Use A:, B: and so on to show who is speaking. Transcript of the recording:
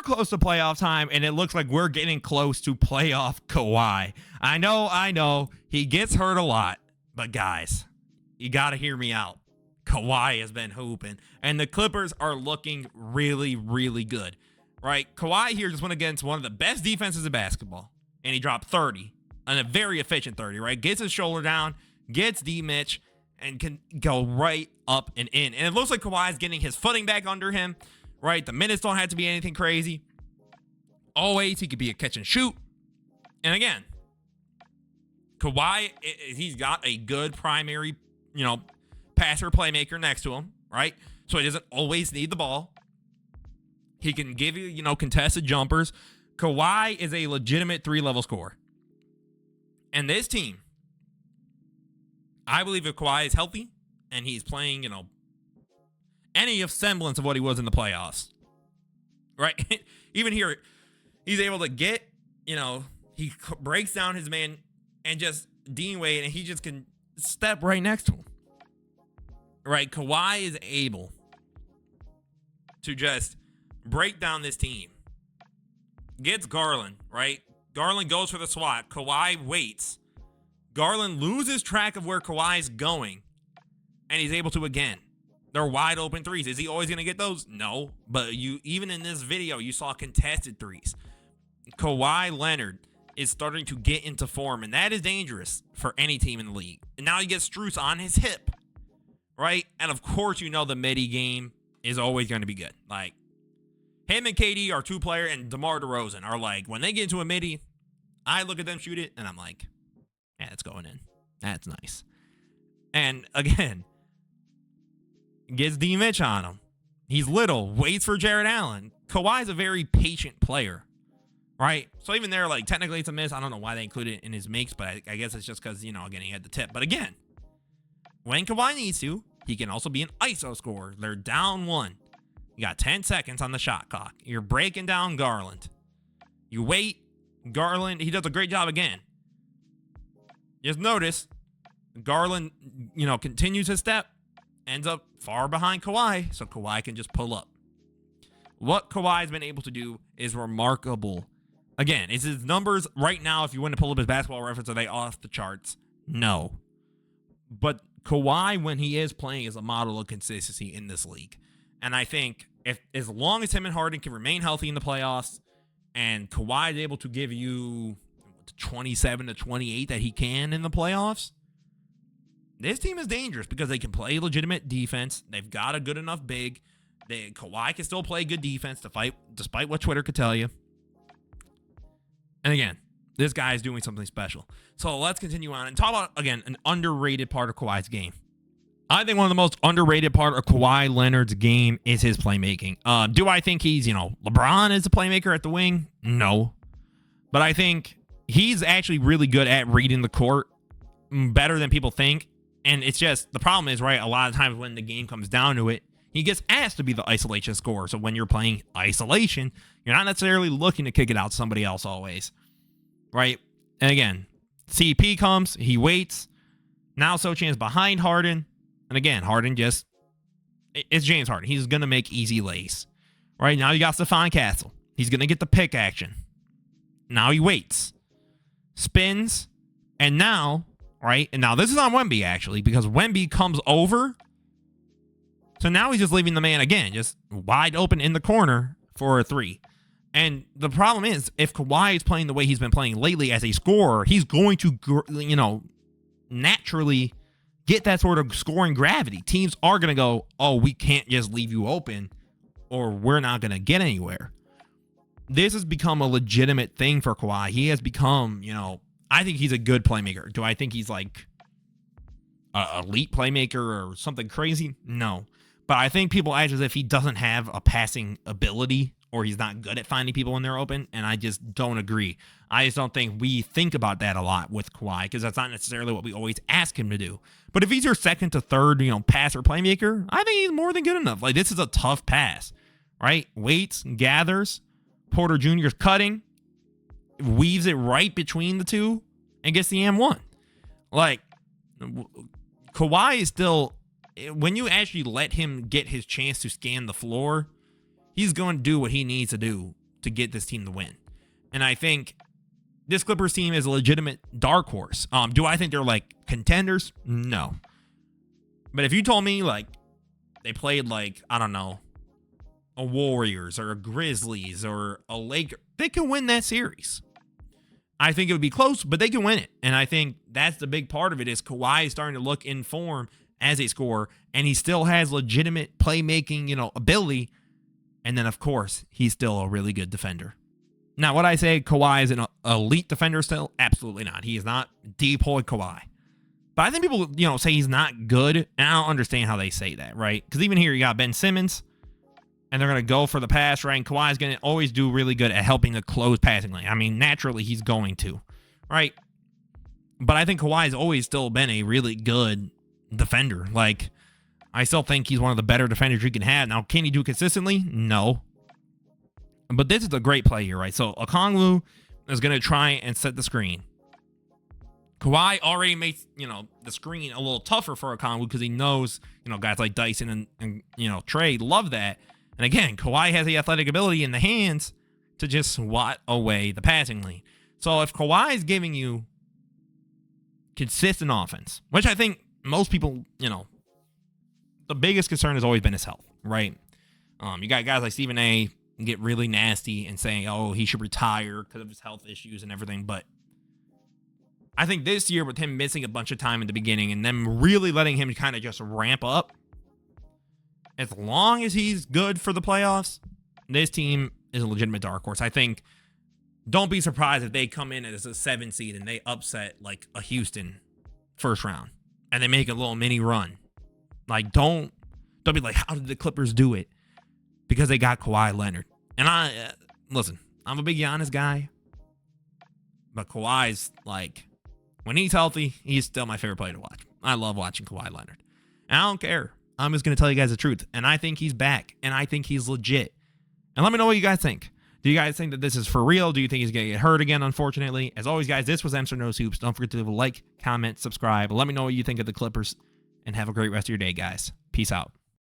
A: close to playoff time, and it looks like we're getting close to playoff Kawhi. I know. He gets hurt a lot. But, guys, you got to hear me out. Kawhi has been hooping, and the Clippers are looking really, really good. Right? Kawhi here just went against one of the best defenses in basketball, and he dropped 30, and a very efficient 30, right? Gets his shoulder down, gets D-Mitch, and can go right up and in. And it looks like Kawhi's getting his footing back under him, right? The minutes don't have to be anything crazy. Always, he could be a catch and shoot. And again, Kawhi, he's got a good primary, passer playmaker next to him, right? So he doesn't always need the ball. He can give you, contested jumpers. Kawhi is a legitimate 3-level scorer. And this team, I believe if Kawhi is healthy and he's playing, any of semblance of what he was in the playoffs, right? Even here, he's able to get, he breaks down his man and just Dean Wade, and he just can step right next to him, right? Kawhi is able to just break down this team. Gets Garland, right? Garland goes for the swat. Kawhi waits. Garland loses track of where Kawhi's going, and he's able to again. They're wide open threes. Is he always going to get those? No. But even in this video, you saw contested threes. Kawhi Leonard is starting to get into form, and that is dangerous for any team in the league. And now he gets Strus on his hip, right? And of course, the midi game is always going to be good. Like, him and KD are 2-player, and DeMar DeRozan are like, when they get into a midi, I look at them shoot it, and I'm like, yeah, it's going in. That's nice. And again, gets D-Mitch on him. He's little, waits for Jared Allen. Kawhi's a very patient player, right? So even there, technically it's a miss. I don't know why they included it in his makes, but I guess it's just because, again, he had the tip. But again, when Kawhi needs to, he can also be an ISO scorer. They're down 1. You got 10 seconds on the shot clock. You're breaking down Garland. You wait. Garland, he does a great job again. Just notice, Garland, continues his step, ends up far behind Kawhi, so Kawhi can just pull up. What Kawhi's been able to do is remarkable. Again, is his numbers right now, if you want to pull up his basketball reference, are they off the charts? No. But Kawhi, when he is playing, is a model of consistency in this league. And I think as long as him and Harden can remain healthy in the playoffs, and Kawhi is able to give you 27 to 28 that he can in the playoffs, this team is dangerous because they can play legitimate defense. They've got a good enough big. Kawhi can still play good defense despite what Twitter could tell you. And again, this guy is doing something special. So let's continue on and talk about, again, an underrated part of Kawhi's game. I think one of the most underrated part of Kawhi Leonard's game is his playmaking. Do I think he's, LeBron is a playmaker at the wing? No. But I think he's actually really good at reading the court, better than people think. And it's just, the problem is, right, a lot of times when the game comes down to it, he gets asked to be the isolation scorer. So when you're playing isolation, you're not necessarily looking to kick it out to somebody else always, right? And again, CP comes, he waits. Now Sochan's behind Harden. And again, Harden it's James Harden. He's going to make easy lays. Right now you got Stephon Castle. He's going to get the pick action. Now he waits. Spins. And now, right? And now this is on Wemby, actually, because Wemby comes over. So now he's just leaving the man again, just wide open in the corner for a 3. And the problem is, if Kawhi is playing the way he's been playing lately as a scorer, he's going to, naturally get that sort of scoring gravity. Teams are going to go, oh, we can't just leave you open or we're not going to get anywhere. This has become a legitimate thing for Kawhi. He has become, I think he's a good playmaker. Do I think he's like an elite playmaker or something crazy? No. But I think people act as if he doesn't have a passing ability or he's not good at finding people when they're open, and I just don't agree. I just don't think we think about that a lot with Kawhi because that's not necessarily what we always ask him to do. But if he's your second to third, passer playmaker, I think he's more than good enough. Like, this is a tough pass, right? Waits, gathers, Porter Jr.'s cutting, weaves it right between the two, and gets the M1. Like, Kawhi is still, when you actually let him get his chance to scan the floor, he's going to do what he needs to do to get this team to win. And I think this Clippers team is a legitimate dark horse. Do I think they're like contenders? No. But if you told me like they played like, I don't know, a Warriors or a Grizzlies or a Lakers, they can win that series. I think it would be close, but they can win it. And I think that's the big part of it is Kawhi is starting to look in form as a scorer, and he still has legitimate playmaking, ability. And then, of course, he's still a really good defender. Now, would I say Kawhi is an elite defender still? Absolutely not. He is not Depoy Kawhi. But I think people, say he's not good, and I don't understand how they say that, right? Because even here, you got Ben Simmons, and they're going to go for the pass, right? And Kawhi's going to always do really good at helping the close passing lane. I mean, naturally, he's going to, right? But I think Kawhi's always still been a really good defender. Like, I still think he's one of the better defenders you can have. Now, can he do it consistently? No. But this is a great play here, right? So, Okongwu is going to try and set the screen. Kawhi already makes, the screen a little tougher for Okongwu because he knows, guys like Dyson and Trey love that. And again, Kawhi has the athletic ability in the hands to just swat away the passing lane. So if Kawhi is giving you consistent offense, which I think most people, the biggest concern has always been his health, right? You got guys like Stephen A. get really nasty and saying, oh, he should retire because of his health issues and everything. But I think this year with him missing a bunch of time in the beginning and them really letting him kind of just ramp up, as long as he's good for the playoffs, this team is a legitimate dark horse. I think don't be surprised if they come in as a 7 seed and they upset like a Houston first round and they make a little mini run. Like, don't be like, how did the Clippers do it? Because they got Kawhi Leonard. And listen, I'm a big Giannis guy, but Kawhi's like, when he's healthy, he's still my favorite player to watch. I love watching Kawhi Leonard. And I don't care. I'm just going to tell you guys the truth. And I think he's back. And I think he's legit. And let me know what you guys think. Do you guys think that this is for real? Do you think he's going to get hurt again, unfortunately? As always, guys, this was Amsterdam Knows Hoops. Don't forget to leave a like, comment, subscribe. Let me know what you think of the Clippers. And have a great rest of your day, guys. Peace out.